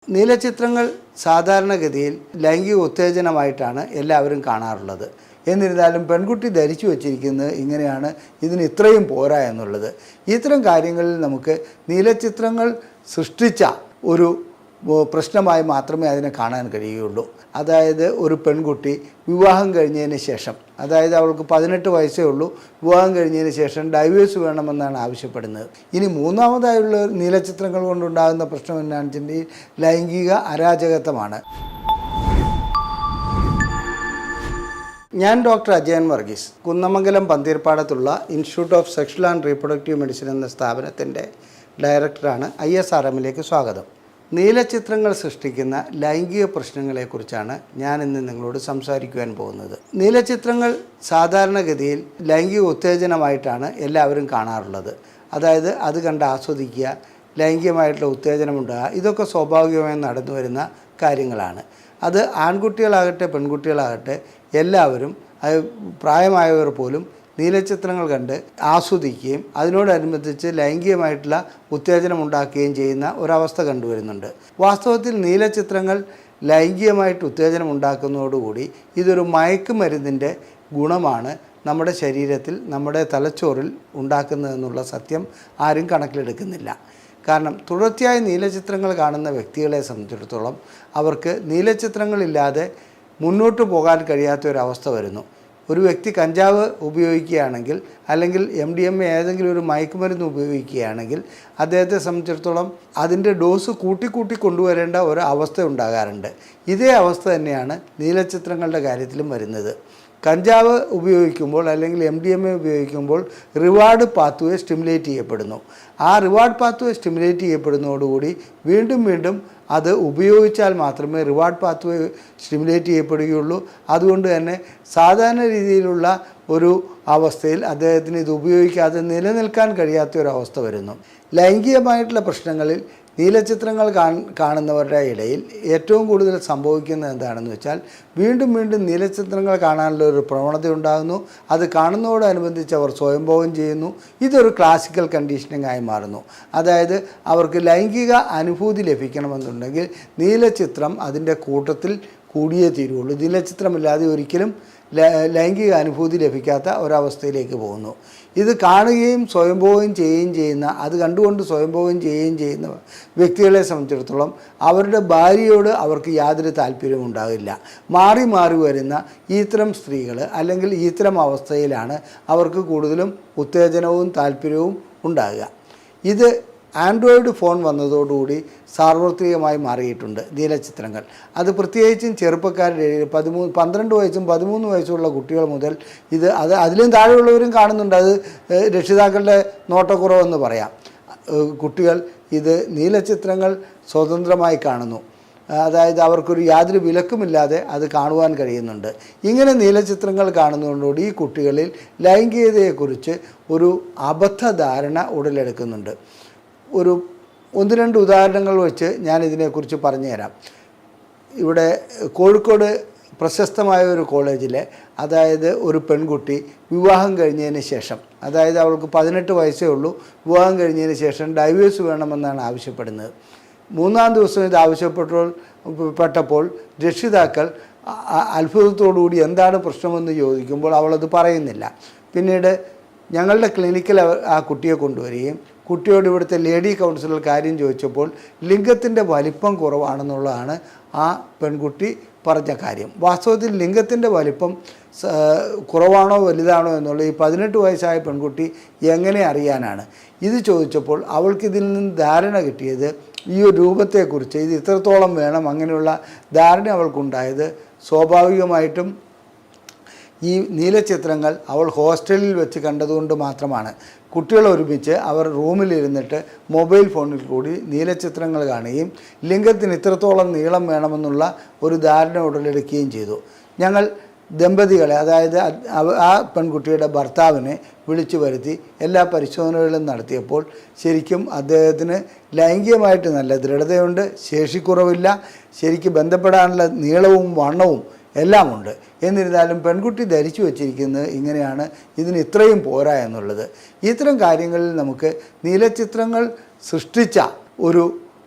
നീലച്ചിത്രങ്ങൾ സാധാരണഗതിയിൽ ലൈംഗിക ഉത്തേജനമായിട്ടാണ് എല്ലാവരും കാണാറുള്ളത്. എന്നിരുന്നാലും പെൺകുട്ടി ധരിച്ചു വച്ചിരിക്കുന്നത് ഇങ്ങനെയാണ്, ഇതിന് ഇത്രയും പോരാ എന്നുള്ളത്. ഇത്തരം കാര്യങ്ങളിൽ നമുക്ക് നീലച്ചിത്രങ്ങൾ സൃഷ്ടിച്ച ഒരു പ്രശ്നമായി മാത്രമേ അതിനെ കാണാൻ കഴിയുകയുള്ളൂ. അതായത് ഒരു പെൺകുട്ടി വിവാഹം കഴിഞ്ഞതിന് ശേഷം, അതായത് അവൾക്ക് 18 വയസ്സേ ഉള്ളൂ, വിവാഹം കഴിഞ്ഞതിന് ശേഷം ഡൈവേഴ്സ് വേണമെന്നാണ് ആവശ്യപ്പെടുന്നത്. ഇനി മൂന്നാമതായുള്ള നീലച്ചിത്രങ്ങൾ കൊണ്ടുണ്ടാകുന്ന പ്രശ്നം എന്താണെന്ന് വെച്ചിട്ടുണ്ടെങ്കിൽ ലൈംഗിക അരാജകത്വമാണ്. ഞാൻ ഡോക്ടർ അജയൻ വർഗീസ്, കുന്നമംഗലം പന്തീർപ്പാടത്തുള്ള institute of sexual and reproductive medicine എന്ന സ്ഥാപനത്തിൻ്റെ ഡയറക്ടറാണ്. ISRMലേക്ക് സ്വാഗതം. നീലച്ചിത്രങ്ങൾ സൃഷ്ടിക്കുന്ന ലൈംഗിക പ്രശ്നങ്ങളെക്കുറിച്ചാണ് ഞാൻ ഇന്ന് നിങ്ങളോട് സംസാരിക്കുവാൻ പോകുന്നത്. നീലച്ചിത്രങ്ങൾ സാധാരണഗതിയിൽ ലൈംഗിക ഉത്തേജനമായിട്ടാണ് എല്ലാവരും കാണാറുള്ളത്. അതായത് അത് കണ്ട് ആസ്വദിക്കുക, ലൈംഗികമായിട്ടുള്ള ഉത്തേജനമുണ്ടാകുക, ഇതൊക്കെ സ്വാഭാവികമായി നടന്നു വരുന്ന കാര്യങ്ങളാണ്. അത് ആൺകുട്ടികളാകട്ടെ പെൺകുട്ടികളാകട്ടെ എല്ലാവരും, പ്രായമായവർ പോലും നീലച്ചിത്രങ്ങൾ കണ്ട് ആസ്വദിക്കുകയും അതിനോടനുബന്ധിച്ച് ലൈംഗികമായിട്ടുള്ള ഉത്തേജനം ഉണ്ടാക്കുകയും ചെയ്യുന്ന ഒരവസ്ഥ കണ്ടുവരുന്നുണ്ട്. വാസ്തവത്തിൽ നീലച്ചിത്രങ്ങൾ ലൈംഗികമായിട്ട് ഉത്തേജനം ഉണ്ടാക്കുന്നതോടുകൂടി ഇതൊരു മയക്കുമരുന്നിൻ്റെ ഗുണമാണ് നമ്മുടെ ശരീരത്തിൽ, നമ്മുടെ തലച്ചോറിൽ ഉണ്ടാക്കുന്നതെന്നുള്ള സത്യം ആരും കണക്കിലെടുക്കുന്നില്ല. കാരണം തുടർച്ചയായി നീലച്ചിത്രങ്ങൾ കാണുന്ന വ്യക്തികളെ സംബന്ധിച്ചിടത്തോളം അവർക്ക് നീലച്ചിത്രങ്ങളില്ലാതെ മുന്നോട്ട് പോകാൻ കഴിയാത്തൊരവസ്ഥ വരുന്നു. ഒരു വ്യക്തി കഞ്ചാവ് ഉപയോഗിക്കുകയാണെങ്കിൽ അല്ലെങ്കിൽ MDMA ഏതെങ്കിലും ഒരു മയക്കുമരുന്ന് ഉപയോഗിക്കുകയാണെങ്കിൽ അദ്ദേഹത്തെ സംബന്ധിച്ചിടത്തോളം അതിൻ്റെ ഡോസ് കൂട്ടി കൊണ്ടുവരേണ്ട ഒരു അവസ്ഥ ഉണ്ടാകാറുണ്ട്. ഇതേ അവസ്ഥ തന്നെയാണ് നീലച്ചിത്രങ്ങളുടെ കാര്യത്തിലും വരുന്നത്. കഞ്ചാവ് ഉപയോഗിക്കുമ്പോൾ അല്ലെങ്കിൽ MDMA ഉപയോഗിക്കുമ്പോൾ റിവാർഡ് പാത്വേ സ്റ്റിമുലേറ്റ് ചെയ്യപ്പെടുന്നു. ആ റിവാർഡ് പാത്വേ സ്റ്റിമുലേറ്റ് ചെയ്യപ്പെടുന്നതോടുകൂടി വീണ്ടും അത് ഉപയോഗിച്ചാൽ മാത്രമേ റിവാർഡ് പാത്വേ സ്റ്റിമുലേറ്റ് ചെയ്യപ്പെടുകയുള്ളൂ. അതുകൊണ്ട് തന്നെ സാധാരണ രീതിയിലുള്ള ഒരു അവസ്ഥയിൽ അദ്ദേഹത്തിന് ഇത് ഉപയോഗിക്കാതെ നിലനിൽക്കാൻ കഴിയാത്തൊരവസ്ഥ വരുന്നു. ലൈംഗികമായിട്ടുള്ള പ്രശ്നങ്ങളിൽ നീലച്ചിത്രങ്ങൾ കാണുന്നവരുടെ ഇടയിൽ ഏറ്റവും കൂടുതൽ സംഭവിക്കുന്നത് എന്താണെന്ന് വെച്ചാൽ വീണ്ടും നീലച്ചിത്രങ്ങൾ കാണാനുള്ള ഒരു പ്രവണത ഉണ്ടാകുന്നു. അത് കാണുന്നതോടനുബന്ധിച്ച് അവർ സ്വയംഭോഗം ചെയ്യുന്നു. ഇതൊരു ക്ലാസിക്കൽ കണ്ടീഷനിങ് ആയി മാറുന്നു. അതായത് അവർക്ക് ലൈംഗിക അനുഭൂതി ലഭിക്കണമെന്നുണ്ടെങ്കിൽ നീലച്ചിത്രം അതിൻ്റെ കൂട്ടത്തിൽ കൂടിയേ തീരുള്ളൂ. നീലച്ചിത്രമില്ലാതെ ഒരിക്കലും ലൈംഗിക അനുഭൂതി ലഭിക്കാത്ത ഒരവസ്ഥയിലേക്ക് പോകുന്നു. ഇത് കാണുകയും സ്വയംഭോഗം ചെയ്യുകയും ചെയ്യുന്ന, അത് കണ്ടുകൊണ്ട് സ്വയംഭോഗം ചെയ്യുകയും ചെയ്യുന്ന വ്യക്തികളെ സംബന്ധിച്ചിടത്തോളം അവരുടെ ഭാര്യയോട് അവർക്ക് യാതൊരു താല്പര്യവും ഉണ്ടാകില്ല. മാറി വരുന്ന ഇത്തരം സ്ത്രീകൾ അല്ലെങ്കിൽ ഇത്തരം അവസ്ഥയിലാണ് അവർക്ക് കൂടുതലും ഉത്തേജനവും താല്പര്യവും ഉണ്ടാകുക. ഇത് ആൻഡ്രോയിഡ് ഫോൺ വന്നതോടുകൂടി സാർവത്രികമായി മാറിയിട്ടുണ്ട് നീലച്ചിത്രങ്ങൾ. അത് പ്രത്യേകിച്ചും ചെറുപ്പക്കാരുടെ 12 വയസ്സും 13 വയസ്സുള്ള കുട്ടികൾ മുതൽ അതിലും താഴെയുള്ളവരും കാണുന്നുണ്ട്. അത് രക്ഷിതാക്കളുടെ നോട്ടക്കുറവെന്ന് പറയാം. കുട്ടികൾ ഇത് നീലച്ചിത്രങ്ങൾ സ്വതന്ത്രമായി കാണുന്നു. അതായത് അവർക്കൊരു യാതൊരു വിലക്കുമില്ലാതെ അത് കാണുവാൻ കഴിയുന്നുണ്ട്. ഇങ്ങനെ നീലച്ചിത്രങ്ങൾ കാണുന്നതോടുകൂടി ഈ കുട്ടികളിൽ ലൈംഗികതയെക്കുറിച്ച് ഒരു അബദ്ധധാരണ ഉടലെടുക്കുന്നുണ്ട്. ഒരു 1-2 ഉദാഹരണങ്ങൾ വെച്ച് ഞാൻ ഇതിനെക്കുറിച്ച് പറഞ്ഞുതരാം. ഇവിടെ കോഴിക്കോട് പ്രശസ്തമായ ഒരു കോളേജിലെ, അതായത് ഒരു പെൺകുട്ടി വിവാഹം കഴിഞ്ഞതിന് ശേഷം, അതായത് അവൾക്ക് 18 വയസ്സേ ഉള്ളൂ, വിവാഹം കഴിഞ്ഞതിന് ശേഷം ഡൈവേഴ്സ് വേണമെന്നാണ് ആവശ്യപ്പെടുന്നത്. 3-ാം ദിവസം ഇത് ആവശ്യപ്പെട്ടപ്പോൾ രക്ഷിതാക്കൾ അത്ഭുതത്തോടുകൂടി എന്താണ് പ്രശ്നമെന്ന് ചോദിക്കുമ്പോൾ അവളത് പറയുന്നില്ല. പിന്നീട് ഞങ്ങളുടെ ക്ലിനിക്കിൽ ആ കുട്ടിയെ കൊണ്ടുവരികയും കുട്ടിയോട് ഇവിടുത്തെ ലേഡി കൗൺസിലർ കാര്യം ചോദിച്ചപ്പോൾ ലിംഗത്തിൻ്റെ വലിപ്പം കുറവാണെന്നുള്ളതാണ് ആ പെൺകുട്ടി പറഞ്ഞ കാര്യം. വാസ്തവത്തിൽ ലിംഗത്തിൻ്റെ വലിപ്പം കുറവാണോ വലുതാണോ എന്നുള്ളത് ഈ 18 വയസ്സായ പെൺകുട്ടി എങ്ങനെ അറിയാനാണ്? ഇത് ചോദിച്ചപ്പോൾ അവൾക്കിതിൽ നിന്ന് ധാരണ കിട്ടിയത് ഈ ഒരു രൂപത്തെക്കുറിച്ച്, ഇത് ഇത്രത്തോളം വേണം, അങ്ങനെയുള്ള ധാരണ അവൾക്കുണ്ടായത് സ്വാഭാവികമായിട്ടും ഈ നീലച്ചിത്രങ്ങൾ അവൾ ഹോസ്റ്റലിൽ വെച്ച് കണ്ടതുകൊണ്ട് മാത്രമാണ്. കുട്ടികൾ ഒരുമിച്ച് അവർ റൂമിലിരുന്നിട്ട് മൊബൈൽ ഫോണിൽ കൂടി നീലച്ചിത്രങ്ങൾ കാണുകയും ലിംഗത്തിന് ഇത്രത്തോളം നീളം വേണമെന്നുള്ള ഒരു ധാരണ ഉടലെടുക്കുകയും ചെയ്തു. ഞങ്ങൾ ദമ്പതികളെ, അതായത് ആ പെൺകുട്ടിയുടെ ഭർത്താവിനെ വിളിച്ചു വരുത്തി എല്ലാ പരിശോധനകളും നടത്തിയപ്പോൾ ശരിക്കും അദ്ദേഹത്തിന് ലൈംഗികമായിട്ട് നല്ല ദൃഢതയുണ്ട്, ശേഷിക്കുറവില്ല, ശരിക്കും ബന്ധപ്പെടാനുള്ള നീളവും വണ്ണവും എല്ലാമുണ്ട്. എന്നിരുന്നാലും പെൺകുട്ടി ധരിച്ചു വച്ചിരിക്കുന്നത് ഇങ്ങനെയാണ്, ഇതിന് ഇത്രയും പോരാ എന്നുള്ളത്. ഇത്തരം കാര്യങ്ങളിൽ നമുക്ക് നീലച്ചിത്രങ്ങൾ സൃഷ്ടിച്ച ഒരു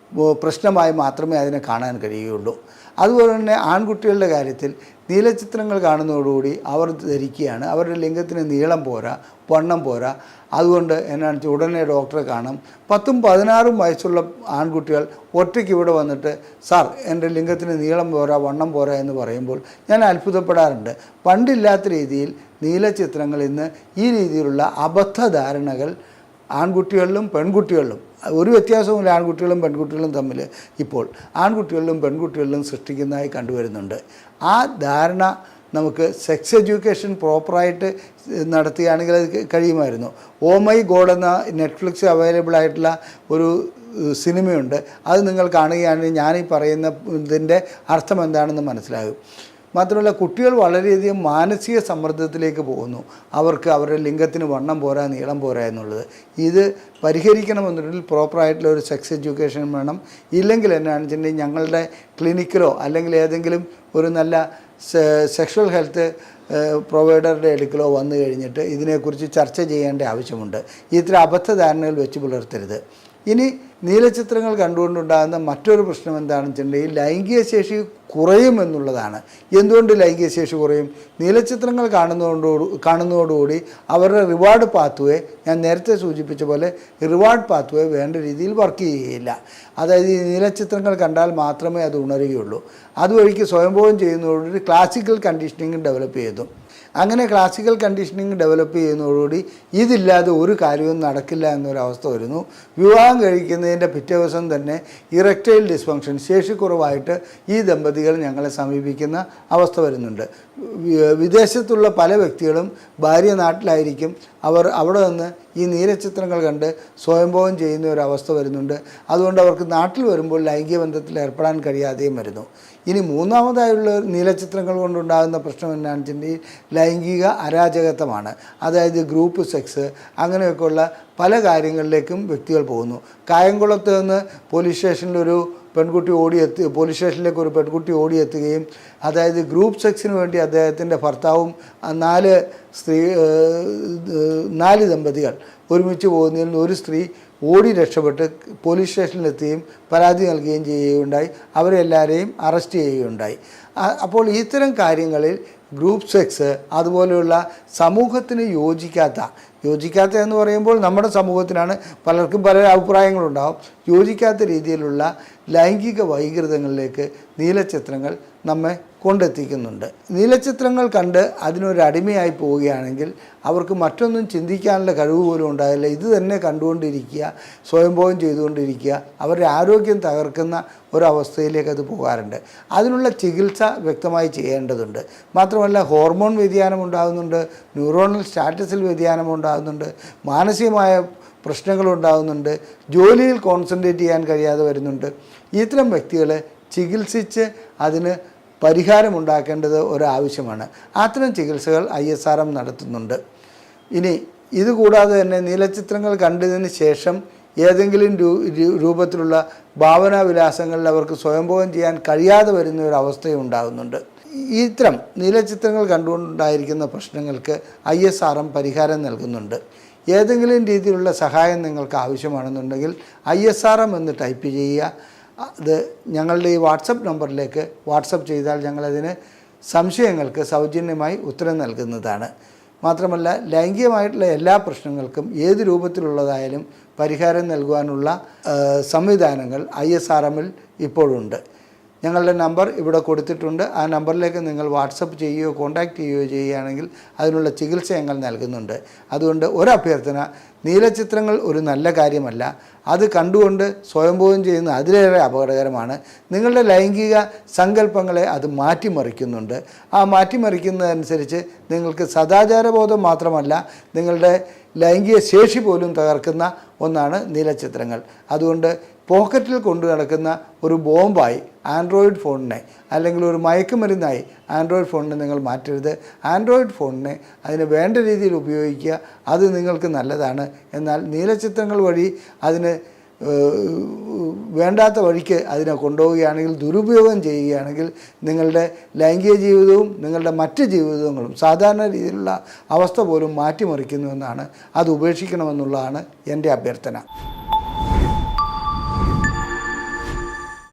പ്രശ്നമായി മാത്രമേ അതിനെ കാണാൻ കഴിയുകയുള്ളൂ. അതുപോലെ തന്നെ ആൺകുട്ടികളുടെ കാര്യത്തിൽ നീലച്ചിത്രങ്ങൾ കാണുന്നതോടുകൂടി അവർ ധരിക്കുകയാണ് അവരുടെ ലിംഗത്തിന് നീളം പോരാ, വണ്ണം പോരാ, അതുകൊണ്ട് എന്നാണെന്ന് വെച്ചാൽ ഉടനെ ഡോക്ടറെ കാണും. 10ഉം 16ഉം വയസ്സുള്ള ആൺകുട്ടികൾ ഒറ്റയ്ക്ക് ഇവിടെ വന്നിട്ട് സാർ എൻ്റെ ലിംഗത്തിന് നീളം പോരാ, വണ്ണം പോരാ എന്ന് പറയുമ്പോൾ ഞാൻ അത്ഭുതപ്പെടാറുണ്ട്. പണ്ടില്ലാത്ത രീതിയിൽ നീലച്ചിത്രങ്ങൾ ഇന്ന് ഈ രീതിയിലുള്ള അബദ്ധധാരണകൾ ആൺകുട്ടികളിലും പെൺകുട്ടികളിലും ഒരു വ്യത്യാസവുമില്ല. ആൺകുട്ടികളും പെൺകുട്ടികളും തമ്മിൽ ഇപ്പോൾ ആൺകുട്ടികളിലും പെൺകുട്ടികളിലും സൃഷ്ടിക്കുന്നതായി കണ്ടുവരുന്നുണ്ട്. ആ ധാരണ നമുക്ക് സെക്സ് എഡ്യൂക്കേഷൻ പ്രോപ്പറായിട്ട് നടത്തുകയാണെങ്കിൽ അത് കഴിയുമായിരുന്നു. ഓ മൈ ഗോഡ് എന്ന നെറ്റ്ഫ്ലിക്സ് അവൈലബിൾ ആയിട്ടുള്ള ഒരു സിനിമയുണ്ട്. അത് നിങ്ങൾ കാണുകയാണെങ്കിൽ ഞാനീ പറയുന്ന ഇതിൻ്റെ അർത്ഥം എന്താണെന്ന് മനസ്സിലാകും. മാത്രമല്ല കുട്ടികൾ വളരെയധികം മാനസിക സമ്മർദ്ദത്തിലേക്ക് പോകുന്നു. അവർക്ക് അവരുടെ ലിംഗത്തിന് വണ്ണം പോരാ, നീളം പോരാ എന്നുള്ളത്. ഇത് പരിഹരിക്കണമെന്നുണ്ടെങ്കിൽ പ്രോപ്പറായിട്ടുള്ള ഒരു സെക്സ് എഡ്യൂക്കേഷൻ വേണം. ഇല്ലെങ്കിൽ എന്നാണെന്ന് വെച്ചിട്ടുണ്ടെങ്കിൽ ഞങ്ങളുടെ ക്ലിനിക്കിലോ അല്ലെങ്കിൽ ഏതെങ്കിലും ഒരു നല്ല സെക്ഷൽ ഹെൽത്ത് പ്രൊവൈഡറുടെ അടുക്കലോ വന്നു കഴിഞ്ഞിട്ട് ഇതിനെക്കുറിച്ച് ചർച്ച ചെയ്യേണ്ട ആവശ്യമുണ്ട്. ഇത്തരം അബദ്ധധാരണകൾ വെച്ച് പുലർത്തരുത്. ഇനി നീലച്ചിത്രങ്ങൾ കണ്ടുകൊണ്ടുണ്ടാകുന്ന മറ്റൊരു പ്രശ്നം എന്താണെന്ന് വെച്ചിട്ടുണ്ടെങ്കിൽ ലൈംഗിക ശേഷി കുറയുമെന്നുള്ളതാണ്. എന്തുകൊണ്ട് ലൈംഗിക ശേഷി കുറയും? നീലച്ചിത്രങ്ങൾ കാണുന്നതോടുകൂടി അവരുടെ റിവാർഡ് പാത്വേ, ഞാൻ നേരത്തെ സൂചിപ്പിച്ച പോലെ റിവാർഡ് പാത്വേ വേണ്ട രീതിയിൽ വർക്ക് ചെയ്യുകയില്ല. അതായത് ഈ നീലച്ചിത്രങ്ങൾ കണ്ടാൽ മാത്രമേ അത് ഉണരുകയുള്ളൂ. അതുവഴിക്ക് സ്വയംഭോഗം ചെയ്യുന്നതോടുകൂടി ക്ലാസിക്കൽ കണ്ടീഷനിങ് ഡെവലപ്പ് ചെയ്തു. അങ്ങനെ ക്ലാസിക്കൽ കണ്ടീഷനിങ് ഡെവലപ്പ് ചെയ്യുന്നതോടുകൂടി ഇതില്ലാതെ ഒരു കാര്യവും നടക്കില്ല എന്നൊരവസ്ഥ വരുന്നു. വിവാഹം കഴിക്കുന്നതിൻ്റെ പിറ്റേ ദിവസം തന്നെ ഇറക്ടൈൽ ഡിസ്ഫങ്ഷൻ, ശേഷിക്കുറവായിട്ട് ഈ ദമ്പതികൾ ഞങ്ങളെ സമീപിക്കുന്ന അവസ്ഥ വരുന്നുണ്ട്. വിദേശത്തുള്ള പല വ്യക്തികളും ഭാര്യ നാട്ടിലായിരിക്കും, അവർ അവിടെ നിന്ന് ഈ നീലച്ചിത്രങ്ങൾ കണ്ട് സ്വയംഭോഗം ചെയ്യുന്ന ഒരു അവസ്ഥ വരുന്നുണ്ട്. അതുകൊണ്ട് അവർക്ക് നാട്ടിൽ വരുമ്പോൾ ലൈംഗിക ബന്ധത്തിൽ ഏർപ്പെടാൻ കഴിയാതെയും വരുന്നു. ഇനി മൂന്നാമതായുള്ള നീലച്ചിത്രങ്ങൾ കൊണ്ടുണ്ടാകുന്ന പ്രശ്നം എന്താണെന്ന് വെച്ചിട്ടുണ്ടെങ്കിൽ ലൈംഗിക അരാജകത്വമാണ്. അതായത് ഗ്രൂപ്പ് സെക്സ്, അങ്ങനെയൊക്കെയുള്ള പല കാര്യങ്ങളിലേക്കും വ്യക്തികൾ പോകുന്നു. കായംകുളത്ത് നിന്ന് പോലീസ് സ്റ്റേഷനിലേക്ക് ഒരു പെൺകുട്ടി ഓടിയെത്തുകയും അതായത് ഗ്രൂപ്പ് സെക്സിന് വേണ്ടി അദ്ദേഹത്തിൻ്റെ ഭർത്താവും 4 ദമ്പതികൾ ഒരുമിച്ച് പോകുന്നതിൽ നിന്ന് ഒരു സ്ത്രീ ഓടി രക്ഷപ്പെട്ട് പോലീസ് സ്റ്റേഷനിലെത്തുകയും പരാതി നൽകുകയും ചെയ്യുകയുണ്ടായി. അവരെല്ലാവരെയും അറസ്റ്റ് ചെയ്യുകയുണ്ടായി. അപ്പോൾ ഇത്തരം കാര്യങ്ങളിൽ ഗ്രൂപ്പ് സെക്സ്, അതുപോലെയുള്ള സമൂഹത്തിന് യോജിക്കാത്ത എന്ന് പറയുമ്പോൾ നമ്മുടെ സമൂഹത്തിനാണ്, പലർക്കും പല അഭിപ്രായങ്ങളുണ്ടാകും. യോജിക്കാത്ത രീതിയിലുള്ള ലൈംഗിക വൈകൃതങ്ങളിലേക്ക് നീലച്ചിത്രങ്ങൾ നമ്മെ കൊണ്ടെത്തിക്കുന്നുണ്ട്. നീലച്ചിത്രങ്ങൾ കണ്ട് അതിനൊരു അടിമയായി പോവുകയാണെങ്കിൽ അവർക്ക് മറ്റൊന്നും ചിന്തിക്കാനുള്ള കഴിവ് പോലും ഉണ്ടാകില്ല. ഇത് തന്നെ കണ്ടുകൊണ്ടിരിക്കുക, സ്വയംഭോഗം ചെയ്തുകൊണ്ടിരിക്കുക, അവരുടെ ആരോഗ്യം തകർക്കുന്ന ഒരവസ്ഥയിലേക്ക് അത് പോകാറുണ്ട്. അതിനുള്ള ചികിത്സ വ്യക്തമായി ചെയ്യേണ്ടതുണ്ട്. മാത്രമല്ല ഹോർമോൺ വ്യതിയാനം ഉണ്ടാകുന്നുണ്ട്, ന്യൂറോണൽ സ്റ്റാറ്റസിൽ വ്യതിയാനം ഉണ്ടാകുന്നുണ്ട്, മാനസികമായ പ്രശ്നങ്ങളുണ്ടാകുന്നുണ്ട്, ജോലിയിൽ കോൺസെൻട്രേറ്റ് ചെയ്യാൻ കഴിയാതെ വരുന്നുണ്ട്. ഇത്തരം വ്യക്തികളെ ചികിത്സിച്ച് അതിന് പരിഹാരമുണ്ടാക്കേണ്ടത് ഒരാവശ്യമാണ്. അത്തരം ചികിത്സകൾ ISRM നടത്തുന്നുണ്ട്. ഇനി ഇതുകൂടാതെ തന്നെ നീലച്ചിത്രങ്ങൾ കണ്ടതിന് ശേഷം ഏതെങ്കിലും രൂപത്തിലുള്ള ഭാവനാവിലാസങ്ങളിൽ അവർക്ക് സ്വയംഭോഗം ചെയ്യാൻ കഴിയാതെ വരുന്ന ഒരു അവസ്ഥയും ഉണ്ടാകുന്നുണ്ട്. ഇത്തരം നീലച്ചിത്രങ്ങൾ കണ്ടുകൊണ്ടുണ്ടായിരിക്കുന്ന പ്രശ്നങ്ങൾക്ക് ISRM പരിഹാരം നൽകുന്നുണ്ട്. ഏതെങ്കിലും രീതിയിലുള്ള സഹായം നിങ്ങൾക്ക് ആവശ്യമാണെന്നുണ്ടെങ്കിൽ ISRM എന്ന് ടൈപ്പ് ചെയ്യുക. അത് ഞങ്ങളുടെ ഈ വാട്സപ്പ് നമ്പറിലേക്ക് വാട്സപ്പ് ചെയ്താൽ ഞങ്ങളതിന് സംശയങ്ങൾക്ക് സൗജന്യമായി ഉത്തരം നൽകുന്നതാണ്. മാത്രമല്ല ലൈംഗികമായിട്ടുള്ള എല്ലാ പ്രശ്നങ്ങൾക്കും ഏത് രൂപത്തിലുള്ളതായാലും പരിഹാരം നൽകുവാനുള്ള സംവിധാനങ്ങൾ ISRMൽ ഇപ്പോഴുണ്ട്. ഞങ്ങളുടെ നമ്പർ ഇവിടെ കൊടുത്തിട്ടുണ്ട്. ആ നമ്പറിലേക്ക് നിങ്ങൾ വാട്സപ്പ് ചെയ്യുകയോ കോൺടാക്റ്റ് ചെയ്യുകയോ ചെയ്യുകയാണെങ്കിൽ അതിനുള്ള ചികിത്സ ഞങ്ങൾ നൽകുന്നുണ്ട്. അതുകൊണ്ട് ഒരഭ്യർത്ഥന, നീലച്ചിത്രങ്ങൾ ഒരു നല്ല കാര്യമല്ല. അത് കണ്ടുകൊണ്ട് സ്വയംഭോഗം ചെയ്യുന്ന അതിലേറെ അപകടകരമാണ്. നിങ്ങളുടെ ലൈംഗിക സങ്കല്പങ്ങളെ അത് മാറ്റിമറിക്കുന്നുണ്ട്. ആ മാറ്റിമറിക്കുന്നതനുസരിച്ച് നിങ്ങൾക്ക് സദാചാരബോധം മാത്രമല്ല നിങ്ങളുടെ ലൈംഗിക ശേഷി പോലും തകർക്കുന്ന ഒന്നാണ് നീലച്ചിത്രങ്ങൾ. അതുകൊണ്ട് പോക്കറ്റിൽ കൊണ്ടു നടക്കുന്ന ഒരു ബോംബായി ആൻഡ്രോയിഡ് ഫോണിനെ അല്ലെങ്കിൽ ഒരു മയക്കുമരുന്നായി ആൻഡ്രോയിഡ് ഫോണിനെ നിങ്ങൾ മാറ്റരുത്. ആൻഡ്രോയിഡ് ഫോണിനെ അതിന് വേണ്ട രീതിയിൽ ഉപയോഗിക്കുക, അത് നിങ്ങൾക്ക് നല്ലതാണ്. എന്നാൽ നീലച്ചിത്രങ്ങൾ വഴി അതിന് വേണ്ടാത്ത വഴിക്ക് അതിനെ കൊണ്ടുപോവുകയാണെങ്കിൽ, ദുരുപയോഗം ചെയ്യുകയാണെങ്കിൽ നിങ്ങളുടെ ലൈംഗിക ജീവിതവും നിങ്ങളുടെ മറ്റ് ജീവിതങ്ങളും സാധാരണ രീതിയിലുള്ള അവസ്ഥ പോലും മാറ്റിമറിക്കുന്നുവെന്നാണ്. അത് ഉപേക്ഷിക്കണമെന്നുള്ളതാണ് എൻ്റെ അഭ്യർത്ഥന.